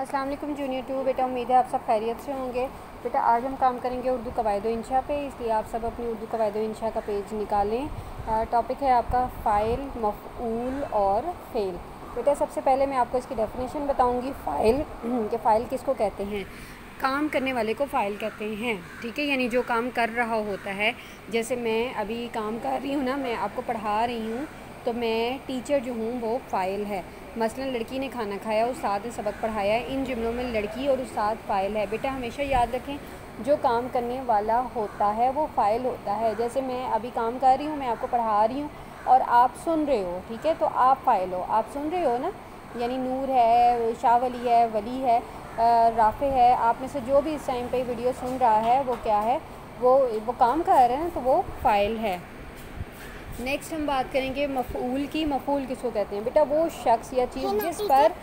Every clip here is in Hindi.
अस्सलाम वालेकुम जूनियर 2। बेटा उम्मीद है आप सब खैरियत से होंगे। बेटा आज हम काम करेंगे उर्दू कवायद इंशा पे, इसलिए आप सब अपनी उर्दू कवायद इंशा का पेज निकालें। टॉपिक है आपका फ़ाइल, मफ़ऊल और फ़ेल। बेटा सबसे पहले मैं आपको इसकी डेफिनेशन बताऊंगी फ़ाइल कि फ़ाइल किसको कहते हैं। काम करने वाले को फ़ाइल कहते हैं, ठीक है, यानी जो काम कर रहा होता है। जैसे मैं अभी काम कर रही हूँ ना, मैं आपको पढ़ा रही हूँ, तो मैं टीचर जो हूँ वो फ़ाइल है। मसलन लड़की ने खाना खाया, उस्ताद ने सबक पढ़ाया, इन जुमलों में लड़की और उस्ताद फ़ाइल है। बेटा हमेशा याद रखें, जो काम करने वाला होता है वो फ़ाइल होता है। जैसे मैं अभी काम कर रही हूँ, मैं आपको पढ़ा रही हूँ और आप सुन रहे हो, ठीक है, तो आप फ़ाइल हो, आप सुन रहे हो ना, यानी नूर है, शाह वली है, वली है, राफ़े है, आप में से जो भी इस टाइम पे वीडियो सुन रहा है वो क्या है, वो काम कर रहे हैं, तो वो फ़ाइल है। नेक्स्ट हम बात करेंगे मफ़ऊल की। मफ़ऊल किसको कहते हैं? बेटा वो शख्स या चीज़ जिस पर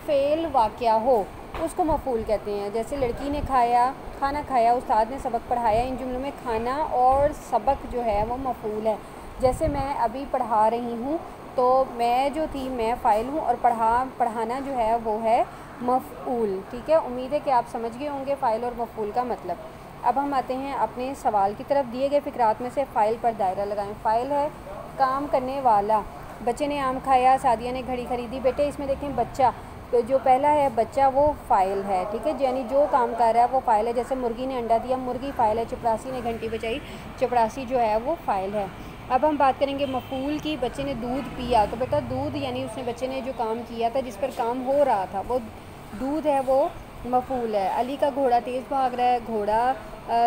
फ़ेल वाक़या हो उसको मफ़ऊल कहते हैं। जैसे लड़की ने खाना खाया, उस्ताद ने सबक पढ़ाया, इन जुमलों में खाना और सबक जो है वो मफ़ऊल है। जैसे मैं अभी पढ़ा रही हूँ, तो मैं जो थी मैं फ़ाइल हूँ और पढ़ाना जो है वो है मफ़ऊल, ठीक है। उम्मीद है कि आप समझ गए होंगे फ़ाइल और मफ़ऊल का मतलब। अब हम आते हैं अपने सवाल की तरफ। दिए गए फ़िक्रात में से फ़ाइल पर दायरा लगाएं। फ़ाइल है काम करने वाला। बच्चे ने आम खाया, सादिया ने घड़ी खरीदी। बेटे इसमें देखें बच्चा, तो जो पहला है बच्चा वो फ़ाइल है, ठीक है, यानी जो काम कर रहा है वो फ़ाइल है। जैसे मुर्गी ने अंडा दिया, मुर्गी फ़ाइल है। चपरासी ने घंटी बजाई, चपरासी जो है वो फ़ाइल है। अब हम बात करेंगे मफ़ऊल की। बच्चे ने दूध पिया, तो बेटा दूध यानी उसने बच्चे ने जो काम किया था, जिस पर काम हो रहा था, वो दूध है, वो मफ़ऊल है। अली का घोड़ा तेज़ भाग रहा है, घोड़ा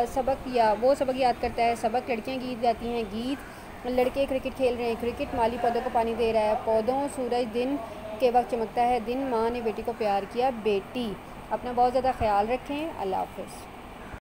सबक याद करता है, सबक। लड़कियां गीत गाती हैं, गीत। लड़के क्रिकेट खेल रहे हैं, क्रिकेट। माली पौधों को पानी दे रहा है, पौधों। सूरज दिन के वक्त चमकता है, दिन। माँ ने बेटी को प्यार किया, बेटी। अपना बहुत ज़्यादा ख्याल रखें। अल्लाह हाफ़िज़।